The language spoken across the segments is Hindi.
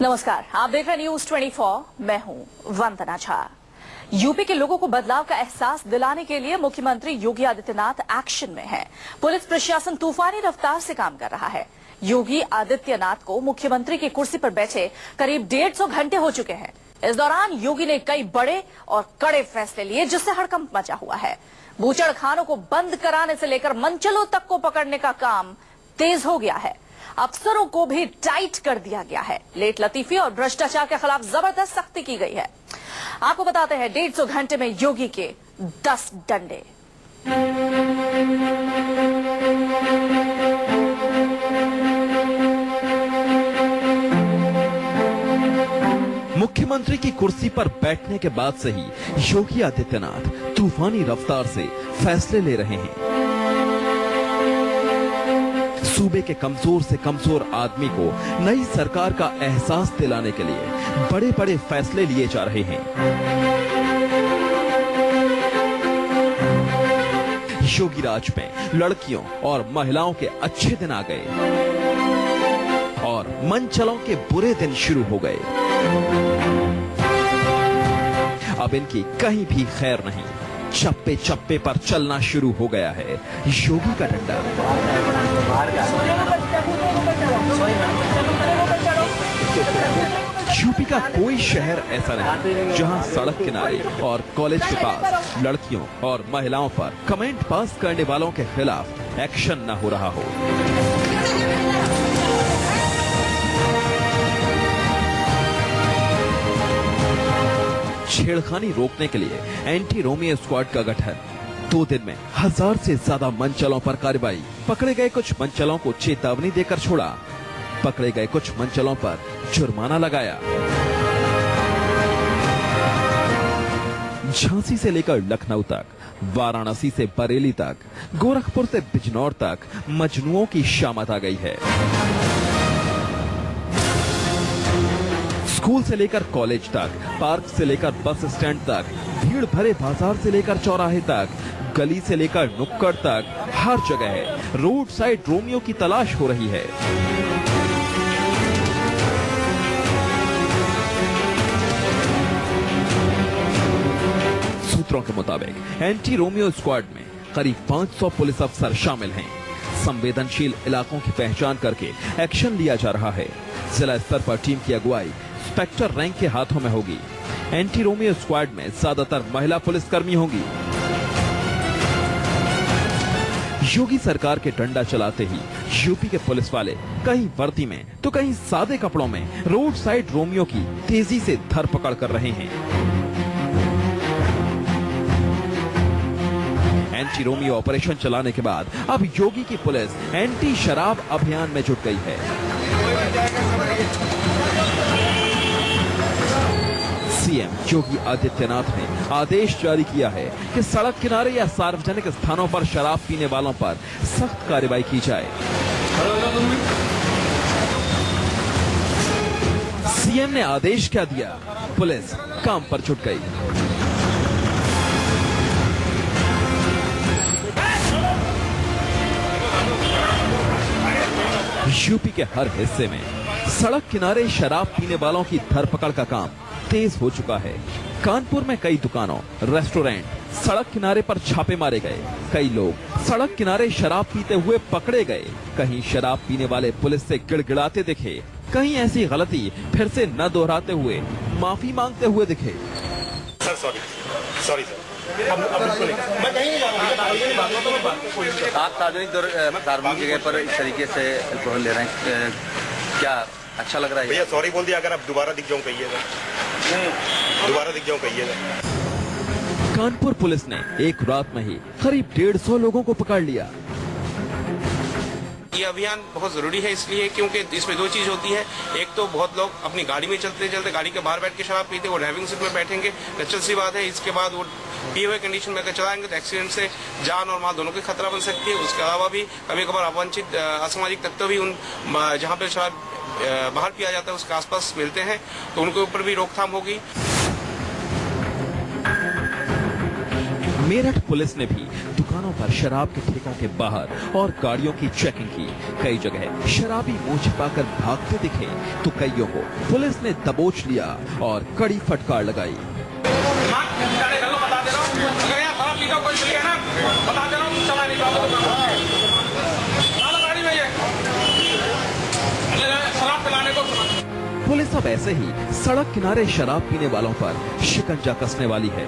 नमस्कार, आप देख रहे हैं न्यूज 24। मैं हूं वंदना झा। यूपी के लोगों को बदलाव का एहसास दिलाने के लिए मुख्यमंत्री योगी आदित्यनाथ एक्शन में हैं। पुलिस प्रशासन तूफानी रफ्तार से काम कर रहा है। योगी आदित्यनाथ को मुख्यमंत्री की कुर्सी पर बैठे करीब 150 घंटे हो चुके हैं। इस दौरान योगी ने कई बड़े और कड़े फैसले लिए, जिससे हड़कंप मचा हुआ है। बूचड़खानों को बंद कराने से लेकर मंचलों तक को पकड़ने का काम तेज हो गया है। अफसरों को भी टाइट कर दिया गया है। लेट लतीफी और भ्रष्टाचार के खिलाफ जबरदस्त सख्ती की गई है। आपको बताते हैं 150 घंटे में योगी के 10 डंडे। मुख्यमंत्री की कुर्सी पर बैठने के बाद से ही योगी आदित्यनाथ तूफानी रफ्तार से फैसले ले रहे हैं। सूबे के कमजोर से कमजोर आदमी को नई सरकार का एहसास दिलाने के लिए बड़े बड़े फैसले लिए जा रहे हैं। योगी राज में लड़कियों और महिलाओं के अच्छे दिन आ गए और मनचलों के बुरे दिन शुरू हो गए। अब इनकी कहीं भी खैर नहीं। चप्पे चप्पे पर चलना शुरू हो गया है योगी का डंडा। यूपी का कोई शहर ऐसा नहीं जहां सड़क किनारे और कॉलेज के पास लड़कियों और महिलाओं पर कमेंट पास करने वालों के खिलाफ एक्शन न हो रहा हो। छेड़खानी रोकने के लिए एंटी रोमियो स्क्वाड का गठन। 2 दिन में 1000 से ज्यादा मनचलों पर कार्रवाई। पकड़े गए कुछ मनचलों को चेतावनी देकर छोड़ा। पकड़े गए कुछ मनचलों पर जुर्माना लगाया। झांसी से लेकर लखनऊ तक, वाराणसी से बरेली तक, गोरखपुर से बिजनौर तक मजनुओं की शामत आ गई है। स्कूल से लेकर कॉलेज तक, पार्क से लेकर बस स्टैंड तक, भीड़ भरे बाजार से लेकर चौराहे तक, गली से लेकर नुक्कड़ तक, हर जगह रोड साइड रोमियो की तलाश हो रही है। सूत्रों के मुताबिक एंटी रोमियो स्क्वाड में करीब 500 पुलिस अफसर शामिल हैं। संवेदनशील इलाकों की पहचान करके एक्शन लिया जा रहा है। जिला स्तर पर टीम की अगुवाई इंस्पेक्टर रैंक के हाथों में होगी। एंटी रोमियो स्क्वाड में ज्यादातर महिला पुलिसकर्मी होंगी। योगी सरकार के डंडा चलाते ही यूपी के पुलिस वाले कहीं वर्दी में तो कहीं सादे कपड़ों में रोड साइड रोमियो की तेजी से धरपकड़ कर रहे हैं। एंटी रोमियो ऑपरेशन चलाने के बाद अब योगी की पुलिस एंटी शराब अभियान में जुट गई है। सीएम योगी आदित्यनाथ ने आदेश जारी किया है कि सड़क किनारे या सार्वजनिक स्थानों पर शराब पीने वालों पर सख्त कार्रवाई की जाए। सीएम ने आदेश क्या दिया, पुलिस काम पर जुट गई। यूपी के हर हिस्से में सड़क किनारे शराब पीने वालों की धरपकड़ का काम तेज हो चुका है। कानपुर में कई दुकानों, रेस्टोरेंट, सड़क किनारे पर छापे मारे गए। कई लोग सड़क किनारे शराब पीते हुए पकड़े गए। कहीं शराब पीने वाले पुलिस से गिड़गिड़ाते दिखे, कहीं ऐसी गलती फिर से न दोहराते हुए माफी मांगते हुए दिखे। सर सॉरी सर, मैं कहीं नहीं जाऊंगा। आप सार्वजनिक जगह पर इस तरीके से अल्कोहल ले रहे हैं, क्या अच्छा लग रहा है? भैया सॉरी बोल दिया, अगर आप दोबारा दिख जाऊं कहिएगा। दोबारा दिख जाऊं कहिएगा। कानपुर पुलिस ने एक रात में ही करीब 150 लोगों को पकड़ लिया। ये अभियान बहुत जरूरी है इसलिए क्योंकि इसमें 2 चीज होती है। एक तो बहुत लोग अपनी गाड़ी में चलते चलते गाड़ी के बाहर बैठ के शराब पीते, वो ड्राइविंग सीट में बैठेंगे, नेचुरल सी बात है। इसके बाद वो पिए हुए कंडीशन में अगर चलाएंगे तो एक्सीडेंट से जान और माल दोनों की खतरा बन सकती है। उसके अलावा भी कभी कभार अवांछित असामाजिक तत्व भी उन जहाँ पे शराब बाहर पिया जाता है उसके आसपास मिलते हैं, तो उनके ऊपर भी रोकथाम होगी। मेरठ पुलिस ने भी दुकानों पर शराब के ठेकों के बाहर और गाड़ियों की चेकिंग की। कई जगह शराबी मुंह छिपाकर भागते दिखे तो कईयों को पुलिस ने दबोच लिया और कड़ी फटकार लगाई। पुलिस अब ऐसे ही सड़क किनारे शराब पीने वालों पर शिकंजा कसने वाली है।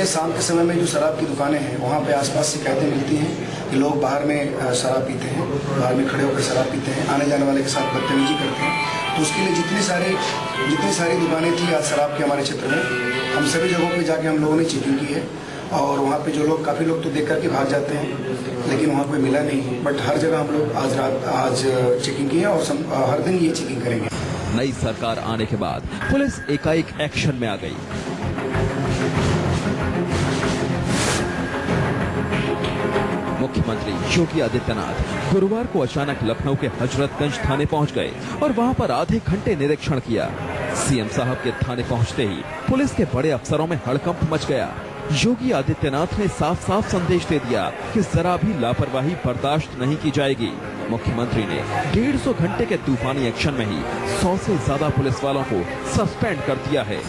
शाम के समय में जो शराब की दुकानें हैं वहाँ पे आसपास शिकायतें मिलती हैं कि लोग बाहर में शराब पीते हैं, बाहर में खड़े होकर शराब पीते हैं, आने जाने वाले के साथ बदतमीजी करते हैं। तो उसके लिए जितनी सारी दुकानें थी आज शराब के हमारे क्षेत्र में, हम सभी जगहों पे जाके हम लोगों ने चेकिंग की है और वहाँ पे जो लोग काफ़ी लोग तो देख करके भाग जाते हैं लेकिन वहाँ कोई मिला नहीं। बट हर जगह हम लोग आज चेकिंग की है और हर दिन ये चेकिंग करेंगे। नई सरकार आने के बाद पुलिस एकाएक एक्शन में आ गई। मुख्यमंत्री योगी आदित्यनाथ गुरुवार को अचानक लखनऊ के हजरतगंज थाने पहुंच गए और वहां पर आधे घंटे निरीक्षण किया। सीएम साहब के थाने पहुंचते ही पुलिस के बड़े अफसरों में हड़कंप मच गया। योगी आदित्यनाथ ने साफ साफ संदेश दे दिया कि जरा भी लापरवाही बर्दाश्त नहीं की जाएगी। मुख्यमंत्री ने 150 घंटे के तूफानी एक्शन में ही 100 से ज्यादा पुलिस वालों को सस्पेंड कर दिया है।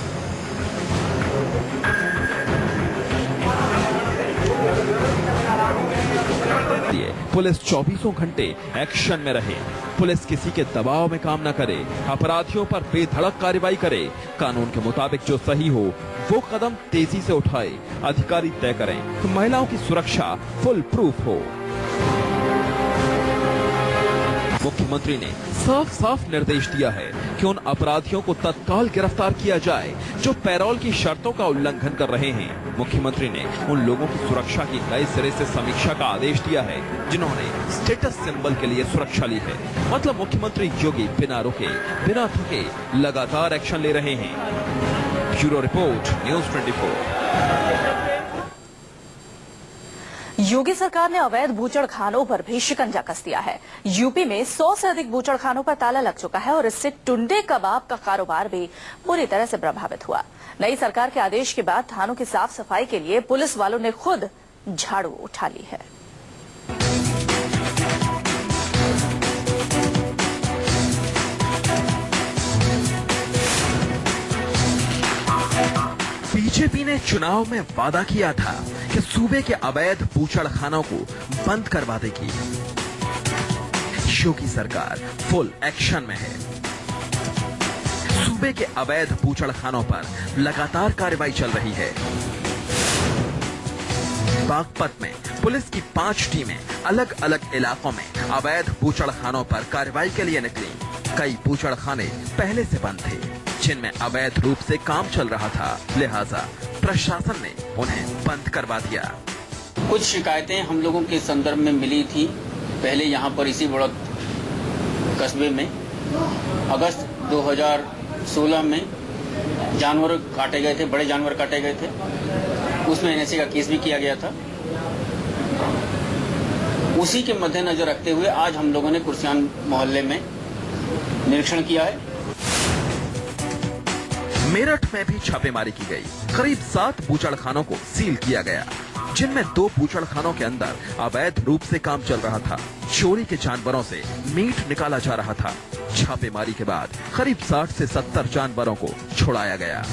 पुलिस 24 घंटे एक्शन में रहे। पुलिस किसी के दबाव में काम न करे, अपराधियों पर बेधड़क कार्रवाई करे, कानून के मुताबिक जो सही हो वो कदम तेजी से उठाए, अधिकारी तय करें तो महिलाओं की सुरक्षा फुल प्रूफ हो। मुख्यमंत्री ने साफ साफ निर्देश दिया है कि उन अपराधियों को तत्काल गिरफ्तार किया जाए जो पैरोल की शर्तों का उल्लंघन कर रहे हैं। मुख्यमंत्री ने उन लोगों की सुरक्षा की नए सिरे से समीक्षा का आदेश दिया है जिन्होंने स्टेटस सिंबल के लिए सुरक्षा ली है। मतलब मुख्यमंत्री योगी बिना रुके बिना थके लगातार एक्शन ले रहे हैं। Bureau report, news 24। योगी सरकार ने अवैध बूचड़खानों पर भी शिकंजा कस दिया है। यूपी में 100 से अधिक बूचड़खानों पर ताला लग चुका है और इससे टुंडे कबाब का कारोबार भी पूरी तरह से प्रभावित हुआ। नई सरकार के आदेश के बाद थानों की साफ सफाई के लिए पुलिस वालों ने खुद झाड़ू उठा ली है। बीजेपी ने चुनाव में वादा किया था कि सूबे के अवैध बूचड़खानों को बंद करवा देगी। योगी सरकार फुल एक्शन में है। सूबे के अवैध बूचड़खानों पर लगातार कार्रवाई चल रही है। बागपत में पुलिस की 5 टीमें अलग अलग इलाकों में अवैध बूचड़खानों पर कार्रवाई के लिए निकली। कई बूचड़खाने पहले से बंद थे जिनमें अवैध रूप से काम चल रहा था, लिहाजा प्रशासन ने उन्हें बंद करवा दिया। कुछ शिकायतें हम लोगों के संदर्भ में मिली थी पहले यहाँ पर इसी बड़ा कस्बे में। अगस्त 2016 में जानवर काटे गए थे, बड़े जानवर काटे गए थे, उसमें एनएसए का केस भी किया गया था। उसी के मद्देनजर रखते हुए आज हम लोगों ने कुर्सियान मोहल्ले में निरीक्षण किया है। मेरठ में भी छापेमारी की गई। करीब 7 बूचड़खानों को सील किया गया जिनमें 2 बूचड़खानों के अंदर अवैध रूप से काम चल रहा था। चोरी के जानवरों से मीट निकाला जा रहा था। छापेमारी के बाद करीब 60 से 70 जानवरों को छुड़ाया गया।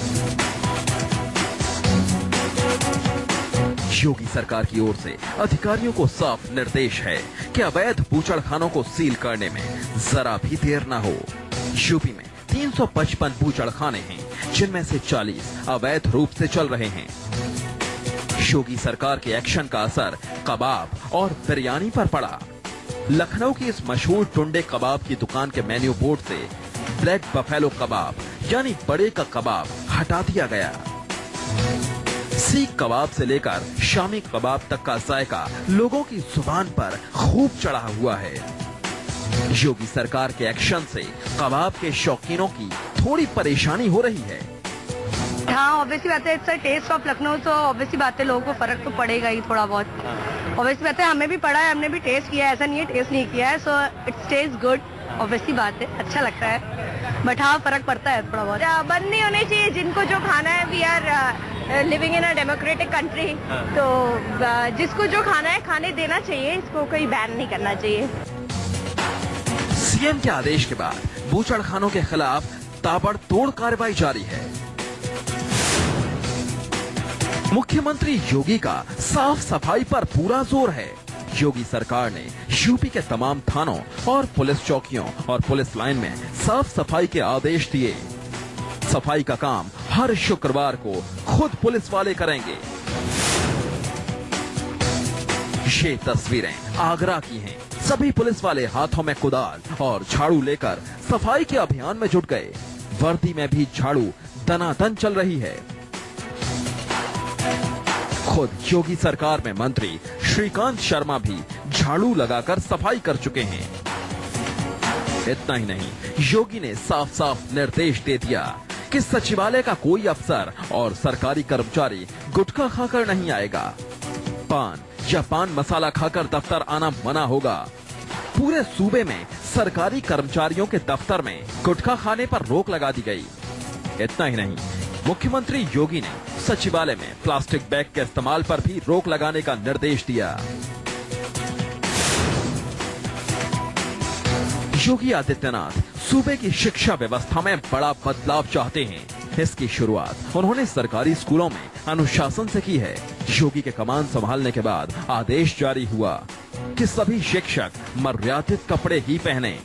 योगी सरकार की ओर से अधिकारियों को साफ निर्देश है कि अवैध बूचड़खानों को सील करने में जरा भी देर न हो। यूपी में 355 बूचड़खाने हैं जिनमें से 40 अवैध रूप से चल रहे हैं। योगी सरकार के एक्शन का असर कबाब और बिरयानी पर पड़ा। लखनऊ की इस मशहूर टुंडे कबाब की दुकान के मेन्यू बोर्ड से ब्लैक बफेलो कबाब यानी बड़े का कबाब हटा दिया गया। सीख कबाब से लेकर शामी कबाब तक का जायका लोगों की जुबान पर खूब चढ़ा हुआ है। योगी सरकार के एक्शन से कबाब के शौकीनों की थोड़ी परेशानी हो रही है। हाँ, ऑब्वियसली बात है, it's a test of Lucknow, तो ऑब्वियसली बात है लोगों को फर्क तो पड़ेगा ही थोड़ा बहुत। ऑब्वियसली बात है, हमें भी पड़ा है, हमने भी टेस्ट किया है, ऐसा नहीं है टेस्ट नहीं किया है, so it's taste good. Obviously बात है, अच्छा लगता है, बट हाँ फर्क पड़ता है थोड़ा बहुत। बंद नहीं होने चाहिए, जिनको जो खाना है we are living in a democratic country, तो जिसको जो खाना है खाने देना चाहिए, इसको कोई बैन नहीं करना चाहिए। सीएम के आदेश के बाद बूचड़खानों के खिलाफ ताबड़तोड़ कार्रवाई जारी है। मुख्यमंत्री योगी का साफ सफाई पर पूरा जोर है। योगी सरकार ने यूपी के तमाम थानों और पुलिस चौकियों और पुलिस लाइन में साफ सफाई के आदेश दिए। सफाई का काम हर शुक्रवार को खुद पुलिस वाले करेंगे। ये तस्वीरें आगरा की हैं। सभी पुलिस वाले हाथों में कुदाल और झाड़ू लेकर सफाई के अभियान में जुट गए। वर्दी में भी झाड़ू दनादन चल रही है। खुद योगी सरकार में मंत्री श्रीकांत शर्मा भी झाड़ू लगाकर सफाई कर चुके हैं। इतना ही नहीं, योगी ने साफ साफ निर्देश दे दिया कि सचिवालय का कोई अफसर और सरकारी कर्मचारी गुटखा खाकर नहीं आएगा। पान या पान मसाला खाकर दफ्तर आना मना होगा। पूरे सूबे में सरकारी कर्मचारियों के दफ्तर में गुटखा खाने पर रोक लगा दी गई। इतना ही नहीं, मुख्यमंत्री योगी ने सचिवालय में प्लास्टिक बैग के इस्तेमाल पर भी रोक लगाने का निर्देश दिया। योगी आदित्यनाथ सूबे की शिक्षा व्यवस्था में बड़ा बदलाव चाहते हैं। इसकी शुरुआत उन्होंने सरकारी स्कूलों में अनुशासन से की है। योगी के कमान संभालने के बाद आदेश जारी हुआ कि सभी शिक्षक मर्यादित कपड़े ही पहने,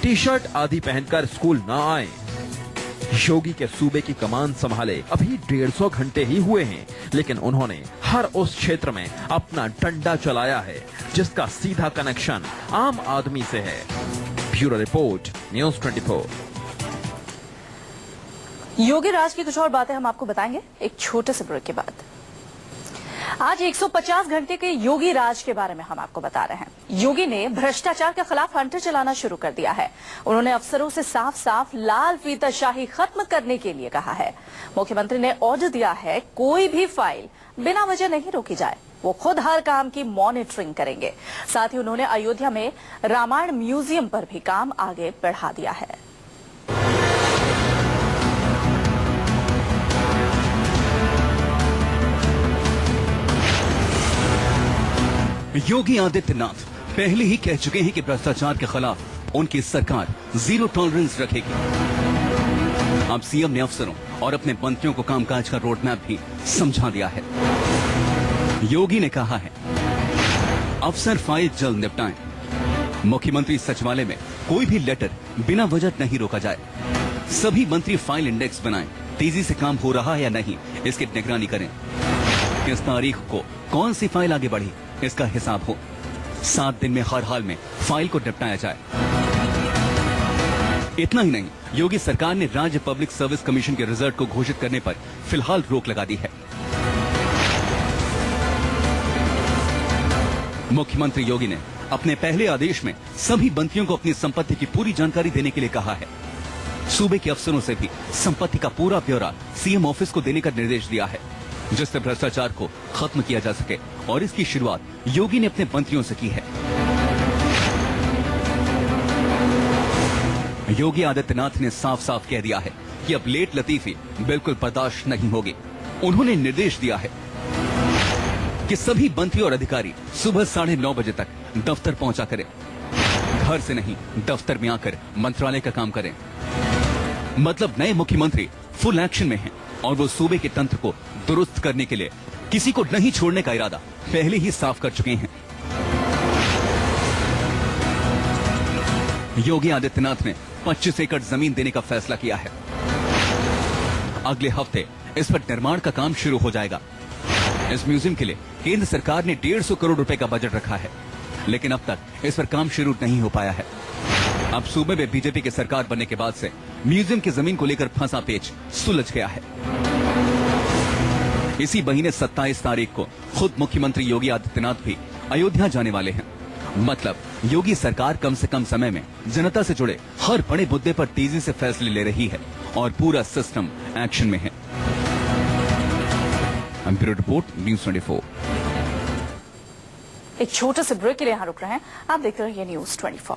टी शर्ट आदि पहनकर स्कूल न आए। योगी के सूबे की कमान संभाले अभी 150 घंटे ही हुए हैं, लेकिन उन्होंने हर उस क्षेत्र में अपना डंडा चलाया है जिसका सीधा कनेक्शन आम आदमी से है। Bureau report, news 24। योगी राज की कुछ और बातें हम आपको बताएंगे एक छोटे से ब्रेक के बाद। आज 150 घंटे के योगी राज के बारे में हम आपको बता रहे हैं। योगी ने भ्रष्टाचार के खिलाफ हंटर चलाना शुरू कर दिया है। उन्होंने अफसरों से साफ साफ लाल फीताशाही खत्म करने के लिए कहा है। मुख्यमंत्री ने ऑर्डर दिया है कोई भी फाइल बिना वजह नहीं रोकी जाए। वो खुद हर काम की मॉनिटरिंग करेंगे। साथ ही उन्होंने अयोध्या में रामायण म्यूजियम पर भी काम आगे बढ़ा दिया है। योगी आदित्यनाथ पहले ही कह चुके हैं कि भ्रष्टाचार के खिलाफ उनकी सरकार जीरो टॉलरेंस रखेगी। अब सीएम ने अफसरों और अपने मंत्रियों को कामकाज का रोड मैप भी समझा दिया है। योगी ने कहा है, अफसर फाइल जल्द निपटाएं। मुख्यमंत्री सचिवालय में कोई भी लेटर बिना वजह नहीं रोका जाए। सभी मंत्री फाइल इंडेक्स बनाएं। तेजी से काम हो रहा है या नहीं, इसकी निगरानी करें। किस तारीख को कौन सी फाइल आगे बढ़ी, इसका हिसाब हो। 7 दिन में हर हाल में फाइल को निपटाया जाए। इतना ही नहीं, योगी सरकार ने राज्य पब्लिक सर्विस कमीशन के रिजल्ट को घोषित करने पर फिलहाल रोक लगा दी है। मुख्यमंत्री योगी ने अपने पहले आदेश में सभी मंत्रियों को अपनी संपत्ति की पूरी जानकारी देने के लिए कहा है। सूबे के अफसरों से भी संपत्ति का पूरा ब्यौरा सीएम ऑफिस को देने का निर्देश दिया है, जिससे भ्रष्टाचार को खत्म किया जा सके। और इसकी शुरुआत योगी ने अपने मंत्रियों से की है। योगी आदित्यनाथ ने साफ साफ कह दिया है कि अब लेट लतीफी बिल्कुल बर्दाश्त नहीं होगी। उन्होंने निर्देश दिया है कि सभी मंत्री और अधिकारी सुबह 9:30 बजे तक दफ्तर पहुंचा करें। घर से नहीं, दफ्तर में आकर मंत्रालय का काम करें। मतलब नए मुख्यमंत्री फुल एक्शन में हैं और वो सूबे के तंत्र को दुरुस्त करने के लिए किसी को नहीं छोड़ने का इरादा पहले ही साफ कर चुके हैं। योगी आदित्यनाथ ने 25 एकड़ जमीन देने का फैसला किया है। अगले हफ्ते इस पर निर्माण का काम शुरू हो जाएगा। इस म्यूजियम के लिए केंद्र सरकार ने 150 करोड़ रुपए का बजट रखा है, लेकिन अब तक इस पर काम शुरू नहीं हो पाया है। अब सूबे में बीजेपी की सरकार बनने के बाद से म्यूजियम की जमीन को लेकर फंसा पेच सुलझ गया है। इसी महीने 27 तारीख को खुद मुख्यमंत्री योगी आदित्यनाथ भी अयोध्या जाने वाले हैं। मतलब योगी सरकार कम से कम समय में जनता से जुड़े हर बड़े मुद्दे पर तेजी से फैसले ले रही है और पूरा सिस्टम एक्शन में है। Bureau report, news 24। एक छोटे से ब्रेक के लिए यहाँ रुक रहे हैं। आप देख रहे हैं न्यूज़ 24।